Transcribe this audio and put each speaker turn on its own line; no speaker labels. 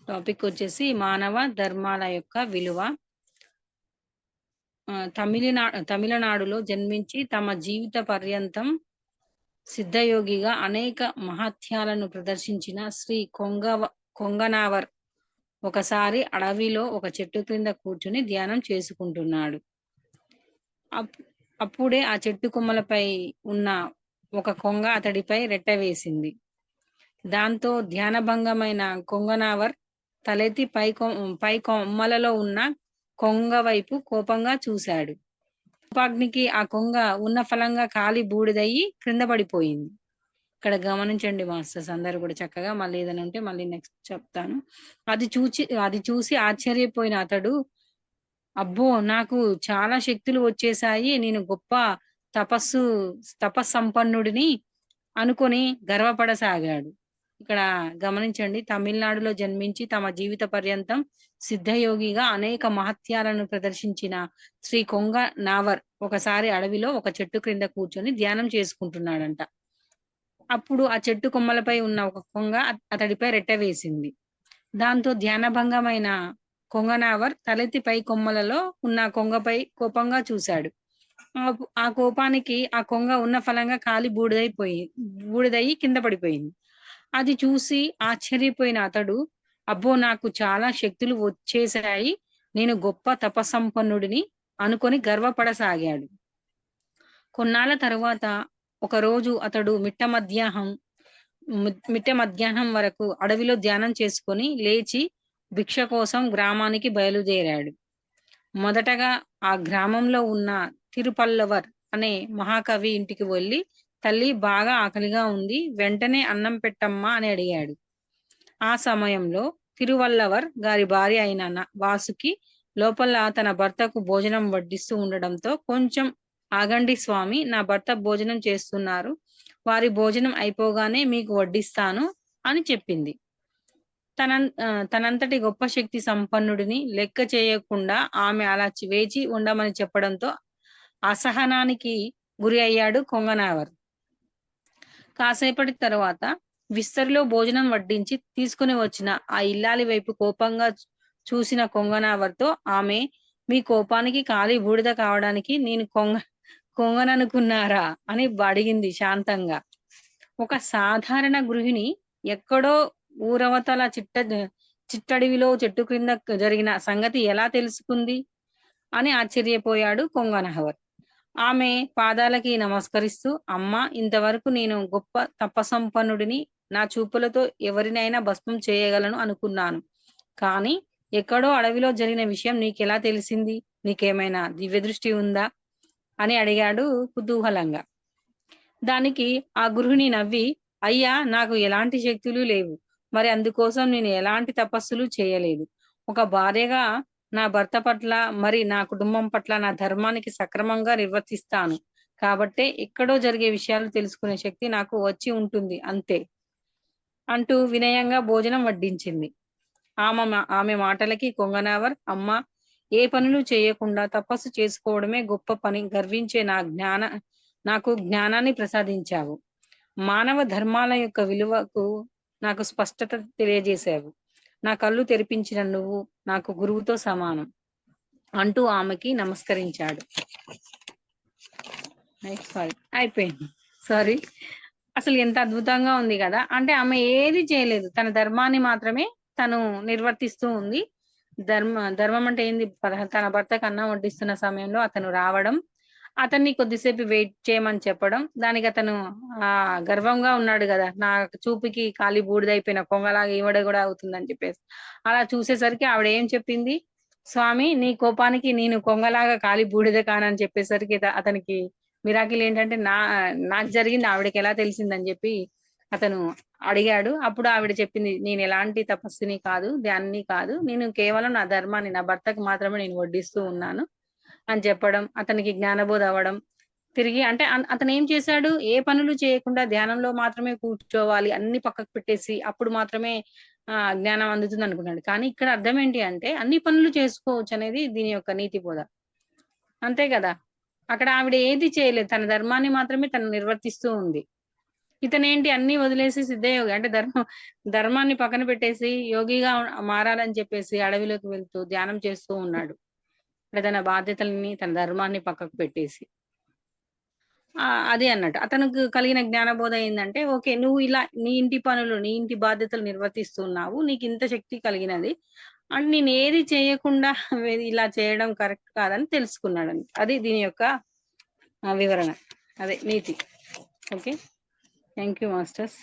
Topic వచ్చేసి మానవ ధర్మాల యొక్క విలువ. తమిళనాడులో జన్మించి తమ జీవిత పర్యంతం సిద్ధయోగిగా అనేక మహత్యాలను ప్రదర్శించిన శ్రీ కొంగనావర్ ఒకసారి అడవిలో ఒక చెట్టు క్రింద కూర్చుని ధ్యానం చేసుకుంటున్నాడు. అప్పుడే ఆ చెట్టు కొమ్మలపై ఉన్న ఒక కొంగ అతడిపై రెట్టవేసింది. దాంతో ధ్యానభంగమైన కొంగనావర్ తలెత్తి పై కొమ్మలలో ఉన్న కొంగ వైపు కోపంగా చూశాడు. కోపాగ్నికి ఆ కొంగ ఉన్న ఫలంగా కాలి బూడిదయ్యి క్రింద పడిపోయింది. ఇక్కడ గమనించండి మాస్టర్స్ అందరు కూడా చక్కగా. మళ్ళీ ఏదైనా ఉంటే మళ్ళీ నెక్స్ట్ చెప్తాను. అది చూసి ఆశ్చర్యపోయిన అతడు, అబ్బో నాకు చాలా శక్తులు వచ్చేసాయి, నేను గొప్ప తపస్సంపన్నుడిని అనుకొని గర్వపడసాగాడు. ఇక్కడ గమనించండి, తమిళనాడులో జన్మించి తమ జీవిత పర్యంతం సిద్ధయోగిగా అనేక మహత్యాలను ప్రదర్శించిన శ్రీ కొంగ నావర్ ఒకసారి అడవిలో ఒక చెట్టు క్రింద కూర్చొని ధ్యానం చేసుకుంటున్నాడంట. అప్పుడు ఆ చెట్టు కొమ్మలపై ఉన్న ఒక కొంగ అతడిపై రెట్టవేసింది. దాంతో ధ్యానభంగమైన కొంగనావర్ తలెత్తి పై కొమ్మలలో ఉన్న కొంగపై కోపంగా చూశాడు. ఆ కోపానికి ఆ కొంగ ఉన్న ఫలంగా కాలి బూడిదయ్యి కింద పడిపోయింది. అది చూసి ఆశ్చర్యపోయిన అతడు, అబ్బో నాకు చాలా శక్తులు వచ్చేసాయి, నేను గొప్ప తపస్సంపన్నుడిని అనుకొని గర్వపడసాగాడు. కొన్నాళ్ళ తరువాత ఒకరోజు అతడు మిట్ట మధ్యాహ్నం వరకు అడవిలో ధ్యానం చేసుకొని లేచి భిక్ష కోసం గ్రామానికి బయలుదేరాడు. మొదటగా ఆ గ్రామంలో ఉన్న తిరుపల్లవర్ అనే మహాకవి ఇంటికి వెళ్ళి, తల్లి బాగా ఆకలిగా ఉంది, వెంటనే అన్నం పెట్టమ్మా అని అడిగాడు. ఆ సమయంలో తిరువల్లవర్ గారి భార్య అయిన వాసుకి లోపల తన భర్తకు భోజనం వడ్డిస్తూ ఉండడంతో, కొంచెం ఆగండి స్వామి, నా భర్త భోజనం చేస్తున్నారు, వారి భోజనం అయిపోగానే మీకు వడ్డిస్తాను అని చెప్పింది. తనంతటి గొప్ప శక్తి సంపన్నుడిని లెక్క చేయకుండా ఆమె అలా వేచి ఉండమని చెప్పడంతో అసహనానికి గురి అయ్యాడు కొంగనావర్. కాసేపటి తర్వాత విస్తరిలో భోజనం వడ్డించి తీసుకుని వచ్చిన ఆ ఇల్లాలి వైపు కోపంగా చూసిన కొంగనావర్తో ఆమె, మీ కోపానికి కాలి బూడిద కావడానికి నేను కొంగననుకున్నారా అని అడిగింది శాంతంగా. ఒక సాధారణ గృహిణి ఎక్కడో ఊరవతల చిట్టడివిలో చెట్టు క్రింద జరిగిన సంగతి ఎలా తెలుసుకుంది అని ఆశ్చర్యపోయాడు కొంగనావర్. ఆమె పాదాలకి నమస్కరిస్తూ, అమ్మా, ఇంతవరకు నేను గొప్ప తపస్సంపన్నుడిని, నా చూపులతో ఎవరినైనా భస్మం చేయగలను అనుకున్నాను, కానీ ఎక్కడో అడవిలో జరిగిన విషయం నీకెలా తెలిసింది? నీకేమైనా దివ్య దృష్టి ఉందా అని అడిగాడు కుతూహలంగా. దానికి ఆ గృహిణి నవ్వి, అయ్యా, నాకు ఎలాంటి శక్తులు లేవు, మరి అందుకోసం నేను ఎలాంటి తపస్సులు చేయలేదు. ఒక భార్యగా నా భర్త పట్ల, మరి నా కుటుంబం పట్ల నా ధర్మానికి సక్రమంగా నిర్వర్తిస్తాను, కాబట్టే ఎక్కడో జరిగే విషయాలు తెలుసుకునే శక్తి నాకు వచ్చి ఉంటుంది అంతే అంటూ వినయంగా భోజనం వడ్డించింది. ఆమె మాటలకి కొంగనావర్, అమ్మ, ఏ పనులు చేయకుండా తపస్సు చేసుకోవడమే గొప్ప పని, గర్వించే నాకు జ్ఞానాన్ని ప్రసాదించావు, మానవ ధర్మాల యొక్క విలువకు నాకు స్పష్టత తెలియజేశావు, నా కళ్ళు తెరిపించిన నువ్వు నాకు గురువుతో సమానం అంటూ ఆమెకి నమస్కరించాడు. అయిపోయింది. సారీ. అసలు ఎంత అద్భుతంగా ఉంది కదా. అంటే ఆమె ఏది చేయలేదు, తన ధర్మాన్ని మాత్రమే తను నిర్వర్తిస్తూ ఉంది. ధర్మం అంటే ఏంది? తన భర్తకు అన్నం వడ్డిస్తున్న సమయంలో అతను రావడం, అతన్ని కొద్దిసేపు వెయిట్ చేయమని చెప్పడం, దానికి అతను గర్వంగా ఉన్నాడు కదా, నా చూపుకి కాలి బూడిదైపోయిన కొంగలాగా ఈవిడ కూడా అవుతుందని చెప్పేసి. అలా చూసేసరికి ఆవిడ ఏం చెప్పింది, స్వామి, నీ కోపానికి నేను కొంగలాగా కాలి బూడిద కానని చెప్పేసరికి అతనికి మిరాకిల్ ఏంటంటే, నాకు జరిగింది ఆవిడకి ఎలా తెలిసిందని చెప్పి అతను అడిగాడు. అప్పుడు ఆవిడ చెప్పింది, నేను ఎలాంటి తపస్సుని కాదు, ధ్యాన్ని కాదు, నేను కేవలం నా ధర్మాన్ని, నా భర్తకు మాత్రమే నేను వడ్డిస్తూ ఉన్నాను అని చెప్పడం, అతనికి జ్ఞానబోధ అవ్వడం. తిరిగి అంటే అతను ఏం చేశాడు, ఏ పనులు చేయకుండా ధ్యానంలో మాత్రమే కూర్చోవాలి, అన్ని పక్కకు పెట్టేసి అప్పుడు మాత్రమే జ్ఞానం అందుతుంది అనుకున్నాడు. కానీ ఇక్కడ అర్థం ఏంటి అంటే, అన్ని పనులు చేసుకోవచ్చు అనేది దీని యొక్క నీతి బోధ. అంతే కదా. అక్కడ ఆవిడ ఏది చేయలేదు, తన ధర్మాన్ని మాత్రమే తను నిర్వర్తిస్తూ ఉంది. ఇతనేంటి అన్ని వదిలేసి సిద్ధయోగి అంటే ధర్మాన్ని పక్కన పెట్టేసి యోగిగా మారాలని చెప్పేసి అడవిలోకి వెళ్తూ ధ్యానం చేస్తూ ఉన్నాడు. అంటే తన బాధ్యతల్ని తన ధర్మాన్ని పక్కకు పెట్టేసి అదే అన్నట్టు అతనికి కలిగిన జ్ఞానబోధ ఏంటంటే ఓకే నువ్వు ఇలా నీ ఇంటి పనులు నీ ఇంటి బాధ్యతలు నిర్వర్తిస్తున్నావు, నీకు ఇంత శక్తి కలిగినది అండ్ నేను ఏది చేయకుండా ఇలా చేయడం కరెక్ట్ కాదని తెలుసుకున్నాడు. అది దీని యొక్క వివరణ, అదే నీతి. Okay, thank you masters.